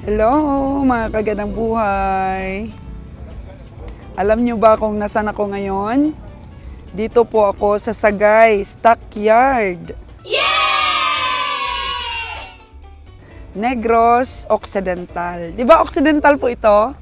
Hello mga kagandang buhay! Alam nyo ba kung nasan ako ngayon? Dito po ako sa Sagay Stockyard. Negros Occidental. Di ba Occidental po ito?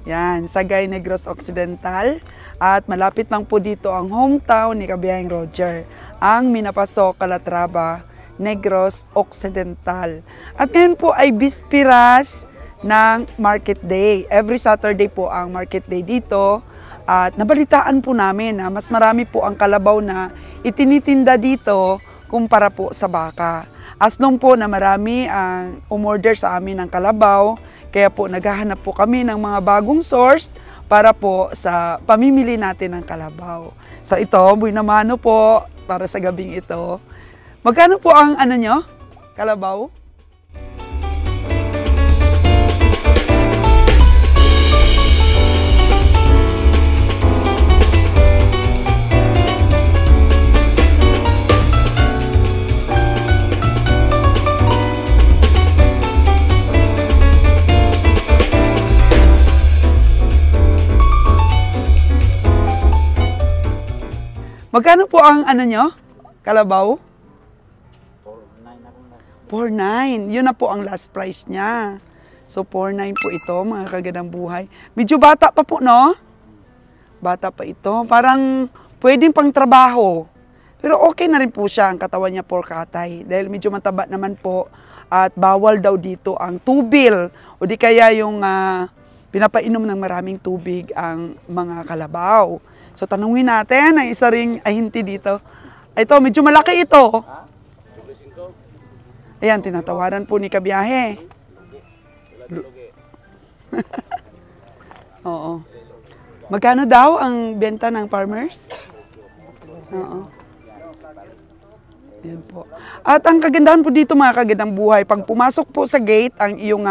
Yan, Sagay Negros Occidental. At malapit lang po dito ang hometown ni Kabiyaheng Roger, ang Minapaso, Calatrava, Negros Occidental. At ngayon po ay bispiras ng Market Day. Every Saturday po ang Market Day dito. At nabalitaan po namin na mas marami po ang kalabaw na itinitinda dito kumpara po sa baka. As long po na marami ang umorder sa amin ng kalabaw, kaya po naghahanap po kami ng mga bagong source para po sa pamimili natin ng kalabaw. So ito, buhay na mano po para sa gabing ito. Magkano po ang ano nyo? Kalabaw? Magkano po ang ano nyo? Kalabaw? 4.9. Yun na po ang last price niya. So 4.9 po ito, mga kagandang buhay. Medyo bata pa po, no? Bata pa ito. Parang pwedeng pang trabaho. Pero okay na rin po siya ang katawan niya for katay. Dahil medyo mataba naman po. At bawal daw dito ang tubil. O di kaya yung pinapainom ng maraming tubig ang mga kalabaw. So tanungin natin ang isa ring ahinti dito. Ito, medyo malaki ito. Ayan, tinatawaran po ni Kabiyahe. Oo. Magkano daw ang benta ng farmers? Oo. Ayan po. At ang kagandahan po dito, mga kagandang buhay, pag pumasok po sa gate, ang iyong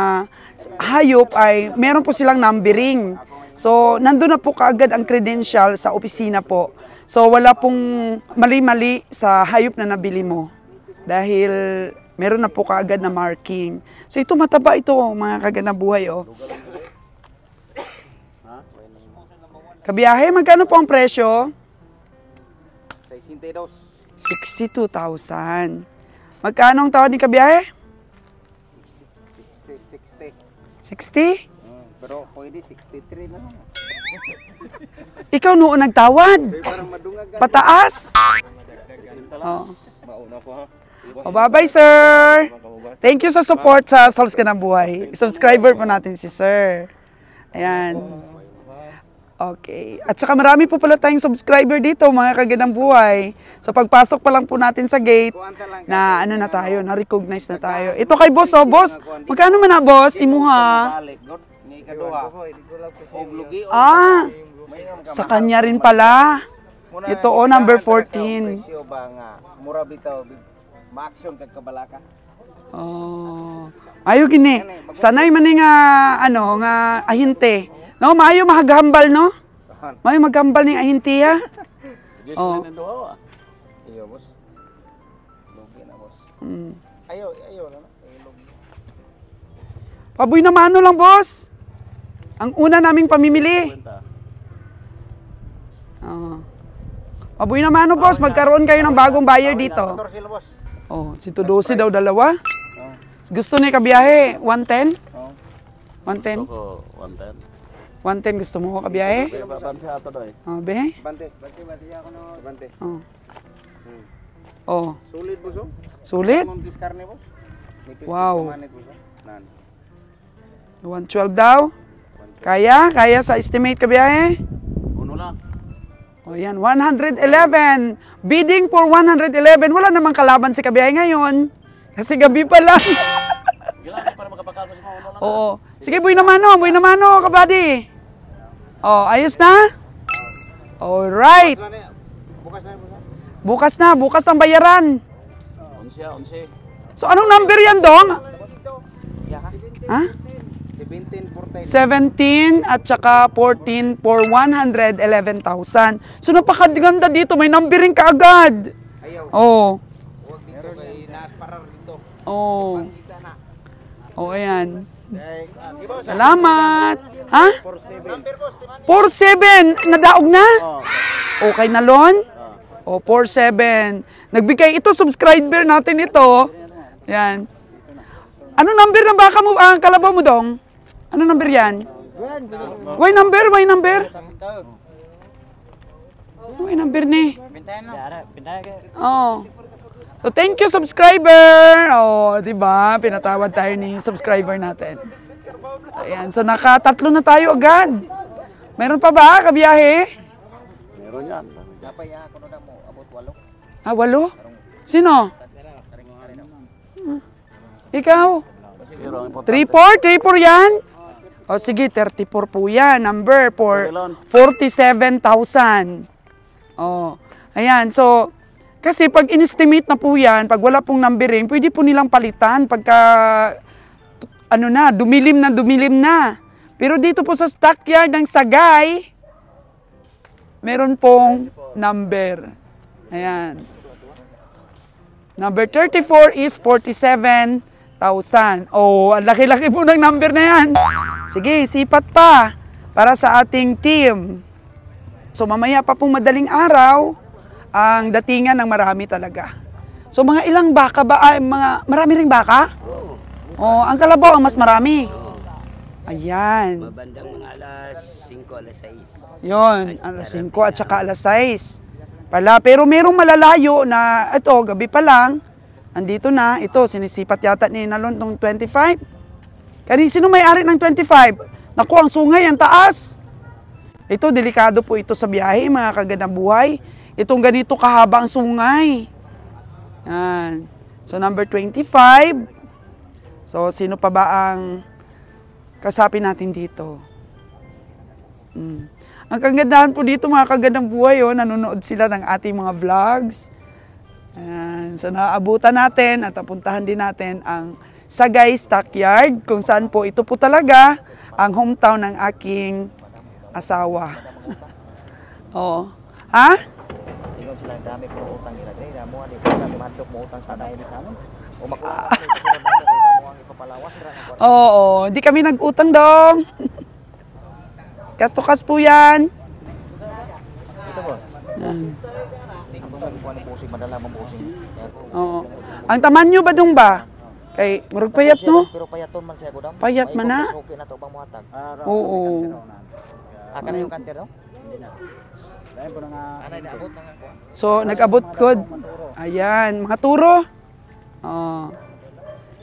hayop ay meron po silang numbering. So, nandun na po kaagad ang credential sa opisina po. So, wala pong mali-mali sa hayop na nabili mo. Dahil meron na po kaagad na marking. So, ito mataba ito, mga kagandang buhay, oh. Kabiyahe, magkano po ang presyo? 62,000. Magkano ang tawad ni Kabiyahe? 60? Pero pwede 63 na lang. Ikaw noon nagtawad. Pataas. Oh. Bye-bye, sir. Thank you sa support sa Sols Ka ng Buhay. Subscriber po natin si sir. Ayan. Okay. At saka marami po pala tayong subscriber dito, mga kagandang buhay. So pagpasok pa lang po natin sa gate, na ano na tayo, na-recognize na tayo. Ito kay boss, oh boss. Magkano man na boss? Imuha. Sa kanya rin pala. Ito o, number 14. Mura bitaw, ma-action kag kabalaka. Oh. Ayo gini. Sanay man nga ano nga ahinte. No, maayo mahagambal no? Maayo magambal ning ahinte ha. Oh. Iyo boss. Lugi na boss. Ayo na. Paboy na mano lang boss. Ang una naming pamimili. Oh. Paboy na mano boss, magkaroon kayo ng bagong buyer dito. Oh, 112 daw dalawa. Gusto ni Kabiyahe 110? 110? 110 gusto mo Kabiyahe? Oh, be? Bante ako no. Bante. Oh. Oh. Sulit boss. Sulit? Wow. 112 daw? Kaya sa estimate Kabiyahe? Uno lang. O yan, 111. Bidding for 111. Wala namang kalaban si Kabiyahe ngayon. Kasi gabi pa lang. Oo. Sige, buhay naman kabady. O, ayos na? Alright. Bukas ang bayaran. 11. So, anong number yan, Dong? Ha? 17 at saka 14 for 111,000. So napakaganda dito, may numbering kaagad. Oh. Huwag dito kay naas parar dito. Oh. Oh, ayan. Salamat. Ha? 4-7. Nadaog na? Okay na, Lon? O, 4-7. Nagbigay ito, subscriber natin ito. Yan. Ano number ng baka mo, kalabaw mo, Dong? Ano number yan? Why number? Why number? Why number ni? Oh. So, thank you, subscriber. Oh, di ba? Pinatawad tayo ni subscriber natin. Ayan. So, nakatatlo na tayo agad. Meron pa ba, kabiyahe? Meron yan. Ah, 8? Sino? Ikaw? 34? 34 yan? O sige, 34 po yan. Number for 47,000. O, ayan. So, kasi pag in-estimate na po yan, pag wala pong numbering, pwede po nilang palitan pagka, ano na, dumilim na. Pero dito po sa stockyard ng Sagay, meron pong number. Ayan. Number 34 is 47,000. Oh, ang laki-laki po ng number na yan. Sige, sipat pa para sa ating team. So mamaya pa pong madaling araw, ang datingan ng marami talaga. So mga ilang baka ba? Marami ring baka? Oh, ang kalabaw ang mas marami. Ayan. Mabandang mga alas 5, alas 6. Yon, alas 5 at saka alas 6. Pala, pero merong malalayo na ito, gabi pa lang, andito na, ito, sinisipat yata ni Nalon tong 25. Sino may-ari ng 25? Naku, ang sungay, ang taas. Ito, delikado po ito sa biyahe, mga kagandang buhay. Itong ganito kahaba ang sungay. Yan. So, number 25. So, sino pa ba ang kasapin natin dito? Ang kagandahan po dito, mga kagandang buhay, oh, nanonood sila ng ating mga vlogs. Ayan. So, naaabutan natin at napuntahan din natin ang Sagay Stockyard, kung saan po ito po talaga ang hometown ng aking asawa. Oo. Ha? Tingnan sila ang dami po utang nila. Dahil mo ani po kami madlok mo utang sa dahil sa amin. O makuha mo ang ipapalawas. Oo, hindi kami nag-utang dong. Kas-to-kas po yan. Ito boss. Hindi ko ba kuha ni pusing, madala mong pusing. Oo. Ang taman nyo ba dong ba? Kay, murag payat no? Pero payaton man siya gudam. Payat man na. Okay na to bang muhatag. Oo. Aka na yung kanter no? Hindi na. Anay naabot na nga ko. So, nag-abot kod. Ayan, mga turo. Oh.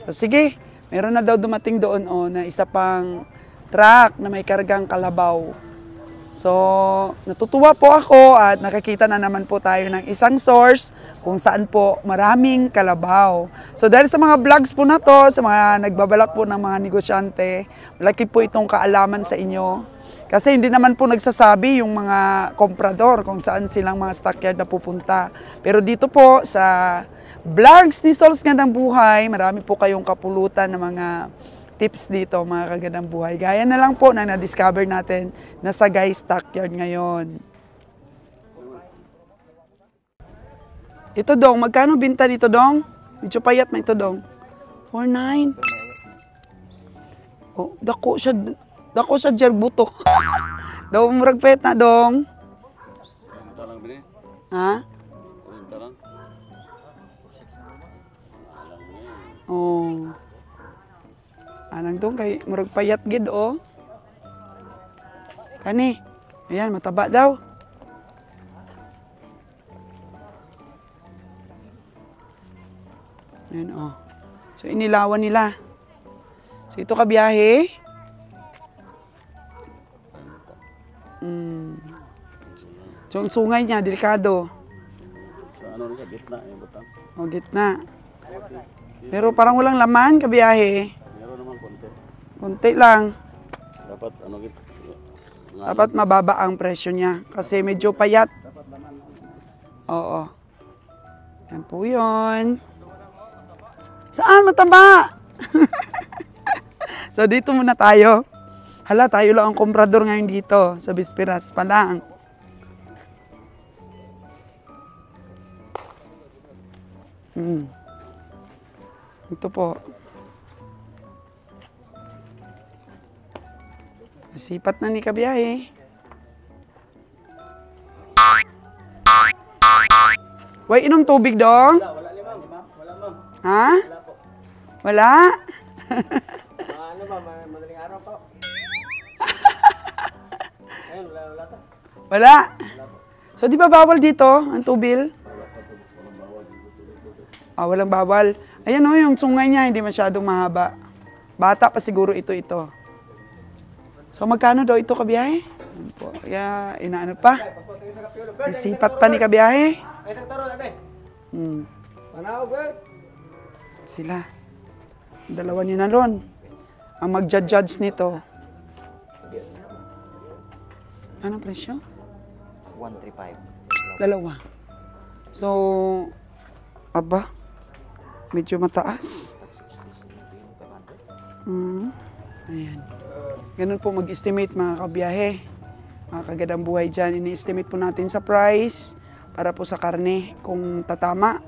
So, sige, meron na daw dumating doon na isa pang truck na may kargang kalabaw. So, natutuwa po ako at nakakita na naman po tayo ng isang source kung saan po maraming kalabaw. So, dahil sa mga vlogs po na to, sa mga nagbabalak po ng mga negosyante, malaki po itong kaalaman sa inyo. Kasi hindi naman po nagsasabi yung mga komprador kung saan silang mga stockyard na pupunta. Pero dito po sa vlogs ni Sol's Gandang Buhay, marami po kayong kapulutan ng mga tips dito, mga kagandang buhay. Gaya na lang po na na-discover natin na Sagay Stockyard ngayon. Ito dong, magkano binta nito dong? Medyo payat na ito dong. 4.9. Oh, dako siya jerbuto. Daw murag payat na dong. Talang bini. Ha? Talang. Oh. Anang dong kay murag payat gid oh. Kani. Ayan, mataba daw. Ayan oh. So inilawan nila. So ito kabiyahe. So ang sungay niya, delikado. Sa ano rin sa gitna yung butang. O gitna. Pero parang walang laman kabiyahe. Meron naman konti. Kunti lang. Dapat ano git. Dapat mababa ang presyo niya kasi medyo payat. Oo. Yan po yun. Saan mataba? So dito muna tayo. Hala, tayo lang ang komprador ngayon dito sa Bisperas pa lang. Ito po. Sipat na ni kabiyahe. Way, inom tubig dong? Wala ni ma'am. Wala ma'am. Ha? Wala po. Wala? Ano ba, madaling araw po. Ayun, wala to. Wala. So, di ba bawal dito ang tubil? Walang bawal. Ayan o, yung sungay niya, hindi masyadong mahaba. Bata pa siguro ito. So, magkano daw ito kabiyahe? Ayan po. Kaya, inaano pa? Isipat pa ni kabiyahe. Ay, tagtaro na eh. Manaw, girl. Sila. Dalawa niyo na ron. Ang mag-judge nito. Anong presyo? 135. Dalawa. So, aba, medyo mataas. Ayan. Ganun po mag-estimate mga kabiyahe. Mga kagandang buhay dyan. Ini-estimate po natin sa price para po sa karne kung tatama.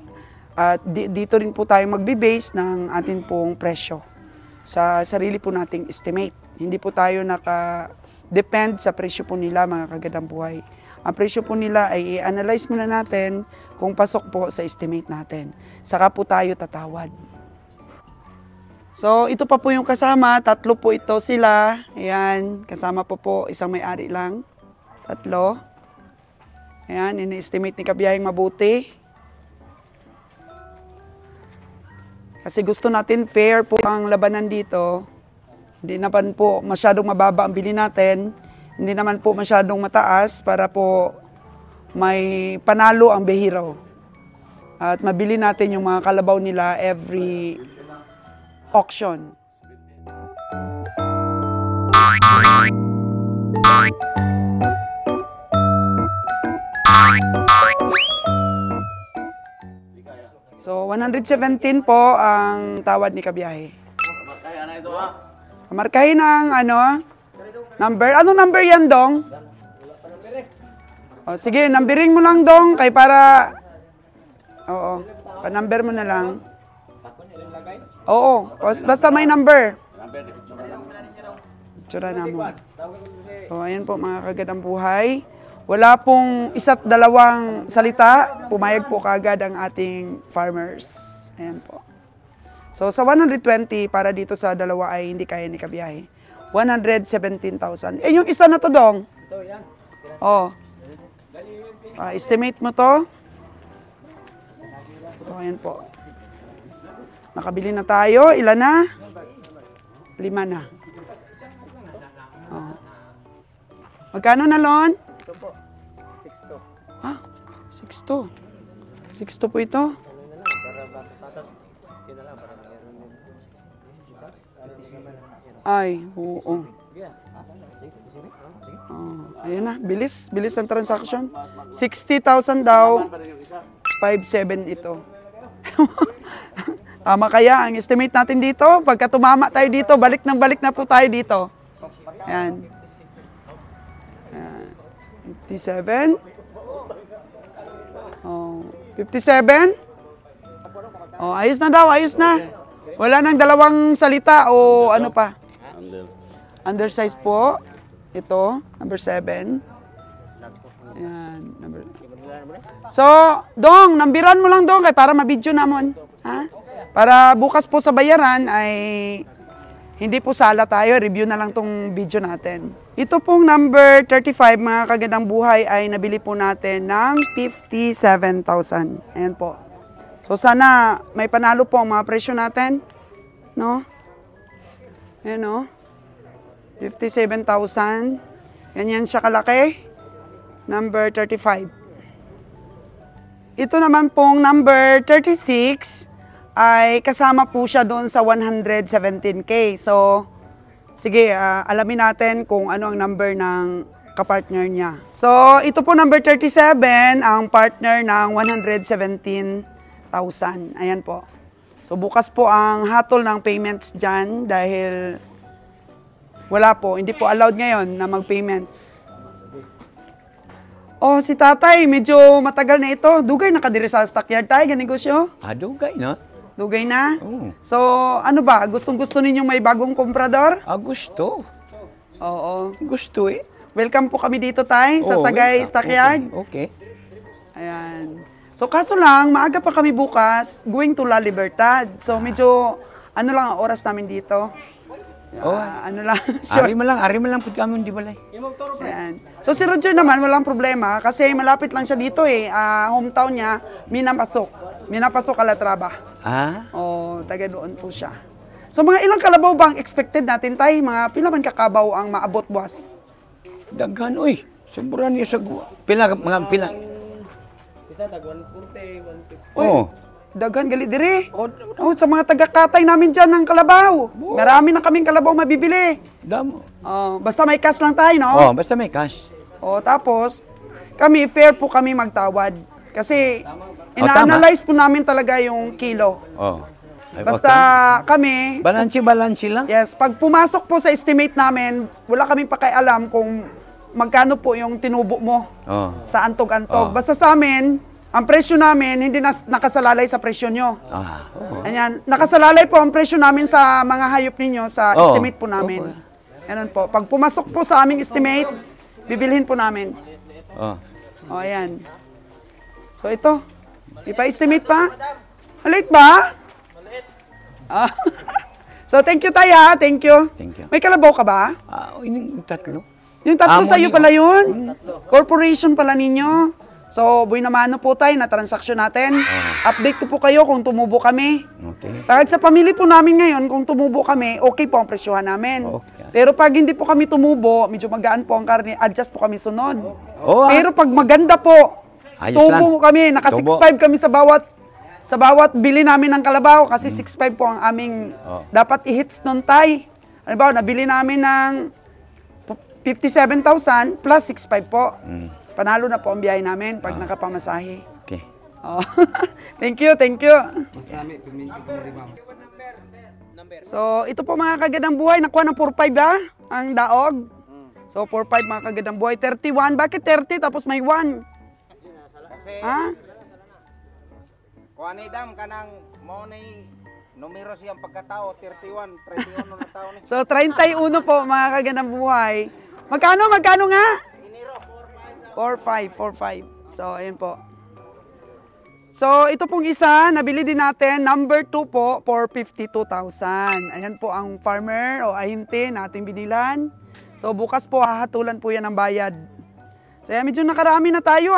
At dito rin po tayo magbe-base ng atin pong presyo sa sarili po nating estimate. Hindi po tayo naka-depend sa presyo po nila mga kagandang buhay. Ang presyo po nila ay i-analyze muna natin kung pasok po sa estimate natin. Saka po tayo tatawad. So, ito pa po yung kasama. 3 po ito sila. Ayan, kasama po isang may-ari lang. 3. Ayan, ini-estimate ni kabiyaheng mabuti. Kasi gusto natin fair po ang labanan dito. Hindi naman po masyadong mababa ang bili natin. Hindi naman po masyadong mataas para po may panalo ang behiro. At mabili natin yung mga kalabaw nila every auction. So, 117 po ang tawad ni kabiyahe. Kaya na ito ha. Markahin ng number. Anong number yan, Dong? O, sige, numbering mo lang, Dong, kay para... Oo, pa-number mo na lang. Oo, basta may number. Tsura na mo. So, ayan po mga kagandang buhay. Wala pong 1 at 2 salita, pumayag po kagad ang ating farmers. Ayan po. So, sa 120, para dito sa 2 ay hindi kaya ni kabiyahe. 117,000. Eh, yung isa na to, Dong. Ito, yan. Oh. Estimate mo to. So, ayan po. Nakabili na tayo. Ilan na? 5 na. Oh. Magkano na, Lon? Ito po. 6 to. Ah, 6 to. 6 to po ito. Ay, oo. Oh, ayan na, bilis ang transaction. 60,000 daw, 5,700 ito. Tama kaya ang estimate natin dito? Pagka tumama tayo dito, balik na po tayo dito. Ayan. 57. Oh, 57. Oh, ayos na daw, ayos na. Wala nang 2 salita o ano pa. Undersize po. Ito, number 7. Ayan, number... So, Dong, nambiran mo lang, Dong, kay para mabidyo namon. Ha? Para bukas po sa bayaran ay hindi po sala tayo, review na lang tong video natin. Ito pong number 35, mga kagandang buhay, ay nabili po natin ng 57,000. Ayan po. So, sana may panalo po ang mga presyo natin. No? Ayan o. 57,000. Ganyan siya kalaki. Number 35. Ito naman pong number 36 ay kasama po siya doon sa 117K. So, sige, alamin natin kung ano ang number ng kapartner niya. So, ito po number 37, ang partner ng 117,000. Ayan po. So, bukas po ang hatol ng payments dyan dahil wala po, hindi po allowed ngayon na mag-payments. Oh, si tatay, medyo matagal na ito. Dugay nakadiri sa stockyard tayo, ganegosyo? Dugay na. Dugay na? Oo. So, ano ba? Gustong-gusto ninyong may bagong komprador? Gusto. Oo. Gusto eh. Welcome po kami dito, Tay, sa Oo, Sagay welcome. Stockyard. Okay. Ayan. So, kaso lang, maaga pa kami bukas, going to La Libertad. So, medyo, ano lang ang oras namin dito. Oh. Ano lang, sure. Ari mo lang pud kami di balay. Ayan. So, si Roger naman, walang problema kasi malapit lang siya dito eh. Hometown niya, Minapasok. Minapasok, Calatrava. Ah, O, taga doon po siya. So, mga ilang kalabaw bang expected natin, Tay? Mga pila man kakabaw ang maabot, boss? daghan oy. Sobra niya sa pila mga pila. Isa tag 140, 150. Oh. Daghan gali dire. Oh, sa mga taga-katay namin dyan ng kalabaw. Marami na kaming kalabaw mabibili. Damo. Oh, basta may cash lang tayo, no? Oh, basta may cash. Oh, tapos, kami, fair po kami magtawad. Kasi, Oh, ina-analyze po namin talaga yung kilo. Oh. Ay, Basta kami, balance lang. yes, pag pumasok po sa estimate namin, wala kaming pakialam kung magkano po yung tinubo mo Oh. sa antog-antog. Oh. Basta sa amin, ang presyo namin, hindi nakasalalay sa presyo nyo. Ah. Oh. Ayan, nakasalalay po ang presyo namin sa mga hayop ninyo sa Oo. estimate po namin. Ganun po. Pag pumasok po sa aming estimate, bibilhin po namin. Oh. O, ayan. So, ito. Ipa-estimate pa? Maliit ba? Maliit. So, thank you, Taya. Thank you. Thank you. May kalabaw ka ba? Ah, yung tatlo. Yung tatlo Amo sa'yo niyo. pala yun? Corporation pala ninyo. So, buhay naman po tayo na transaksyon natin. Update ko po kayo kung tumubo kami. Okay. Pag sa pamilya po namin ngayon, kung tumubo kami, okay po ang presyohan namin. Okay. Pero pag hindi po kami tumubo, medyo magaan po ang karne, adjust po kami sunod. Oh, Pero pag maganda po, ayos tubo lang. kami, naka Tubo. 6.5 kami sa bawat bili namin ng kalabaw kasi 6.5 po ang aming dapat i-hits nun, Tay. Ano ba, nabili namin ng 57,000 plus 6.5 po. Panalo na po ang biyahe namin pag nakapamasahe. Okay. Oh. Thank you, thank you. Mas nami piminti ko rin, ma'am. So, ito po mga kagandang buhay. Nakuha ng 4.5 ba? Ang daog. So, 4.5 mga kagandang buhay. 31. Bakit 30 tapos may 1? Kasi, Ha? kuha ni Dam, kanang mo ni numero siyang pagkatao, 31 na tao ni. So, 31 po mga kagandang buhay. Magkano nga? 4.5. So, ayun po. So, ito pong isa, nabili din natin, number 2 po, for 52,000. Ayan po ang farmer o ahinte nating binilan. So, bukas po, hahatulan po yan ng bayad. So, ayan, medyo nakarami na tayo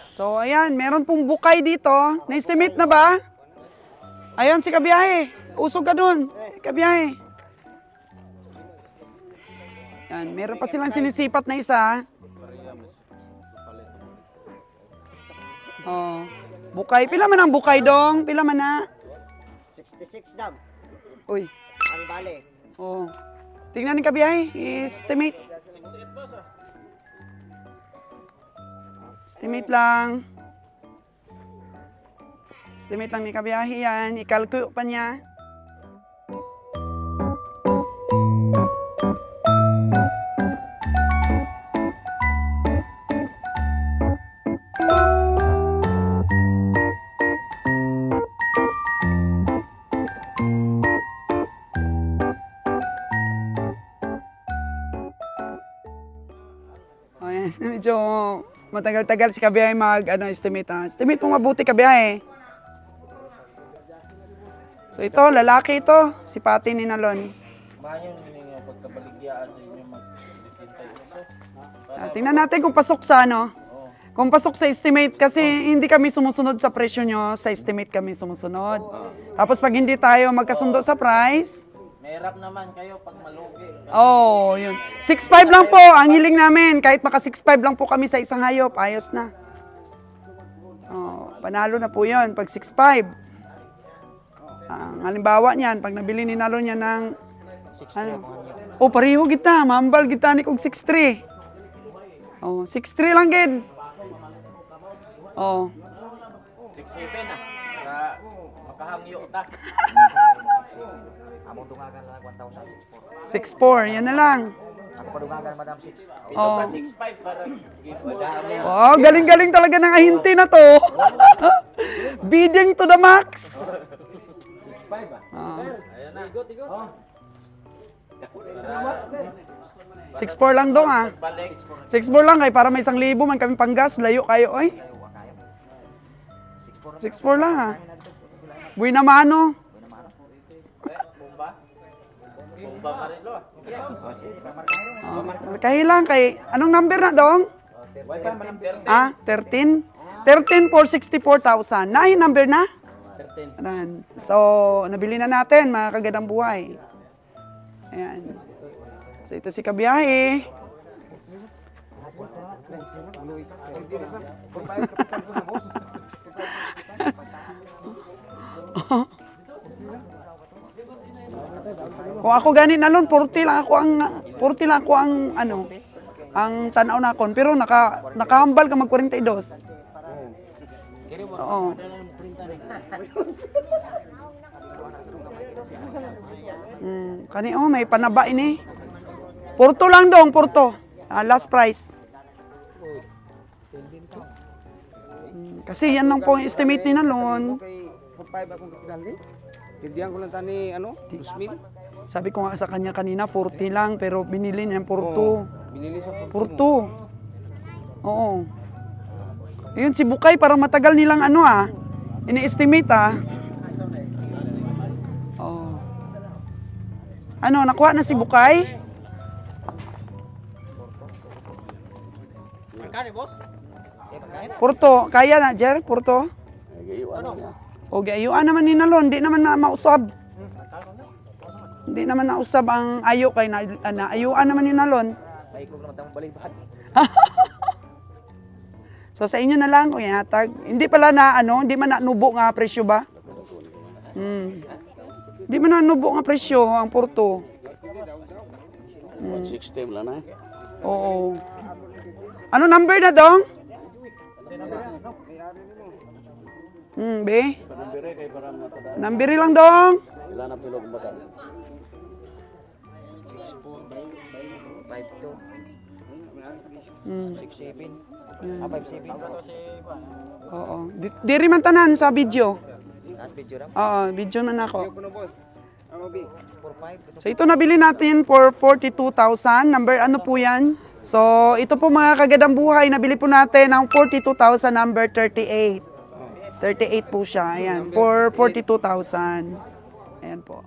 So, ayan, meron pong bukay dito. Na-estimate na ba? Ayun, si Kabiyahe. Usog ka dun. Kabiyahe. Yan, meron pa silang sinisipat na isa. Oh, bukay. Pila man ang bukay dong? Pila man na? 66 Dam, Uy. ang bale. Oh. Tingnan ni Kabiyahe. Estimate. Estimate lang. Estimate lang ni Kabiyahe yan. I-calculate pa niya. Ayan, medyo matagal-tagal si Kabiyahe estimate. Estimate mo mabuti, Kabiyahe. So ito, lalaki ito, si Pati ni Nalon. Mayon ni nga pagkabaligyaan sa inyo mag-disintay uso. Tingnan natin kung pasok sa Kung pasok sa estimate, kasi hindi kami sumusunod sa presyo nyo, sa estimate kami sumusunod. Tapos pag hindi tayo magkasundo sa price, Mahirap naman kayo pag malugi. oh, yun. 6.5 lang po ang hiling namin. Kahit maka 6.5 lang po kami sa isang hayop, ayos na. Oh, panalo na po yun pag 6.5. Ang halimbawa niyan, pag nabili ni Nalo niya ng oh, pareho kita, mambal kita ni kog 6.3. Oh, 6.3 lang gid. Oh. 6-7 na. Para makahangyo ta. Among dungagan lang 1,064. 6.4, yan na lang. Ako pa dungagan madam 6. Oh. 6-5 para giwadaan mo. Oh, galing-galing talaga ng ahinti na to. Bidding to the max. 5 ah. Ayan na. Igot. 6'4 lang dong ah. 6'4 lang kay para may 1,000 man kami panggas. Layo kayo oy. 6'4 lang ah. Buwi na mano. Kahilang kay anong number na dong? Ah, 13? 13 for 64,000. Na yung number na? 13. So, nabili na natin, mga kagandang buhay. Ayan. So, ito si Kabiyahe. Kung ako ganit na lon, 40 lang ako ang ano, ang tanaw na kon, pero nakahambal ka mag 42. Oo. Kani may panaba ini. Porto lang dong, porto. Last price. Kasi yan lang po yung estimate ni Nalon. Kay 45 akong kinali. Tidiyan ko lang tani ano, 2,000. Sabi ko nga sa kanya kanina, 40 lang, pero binili niya yung porto. Binili sa Porto. Oo. Yun, si Bukay, parang matagal nilang ano ini-estimate Oo. Ano, nakuha na si Bukay? Porto, kaya na, Jer? Porto? O, gayuan naman ni Nalon, di naman na mausab. Hindi naman nausab ang ayo kay naayuan naman ni Nalon. May ko naman tayong balibad. So sa inyo na lang kung ihatag. Hindi pala na hindi man nanubo nga presyo ba? Hindi man nanubo nga presyo ang porto. 160 lang na eh. Oo. Ano number na dong? Be? Nambire kay parang matada. Nambiri lang dong. Ilan na pilo kung bata? 5'7". 5'7". Oo. Diri man tanan sa video. As video ram. Oo, video na nako. kuno boy. Ang obi. 4'5". So ito nabili natin for 42,000. Number ano po yan? So ito po mga kagandang buhay, nabili po natin ng 42,000 number 38. 38 po siya. Ayan, for 42,000. Ayan po.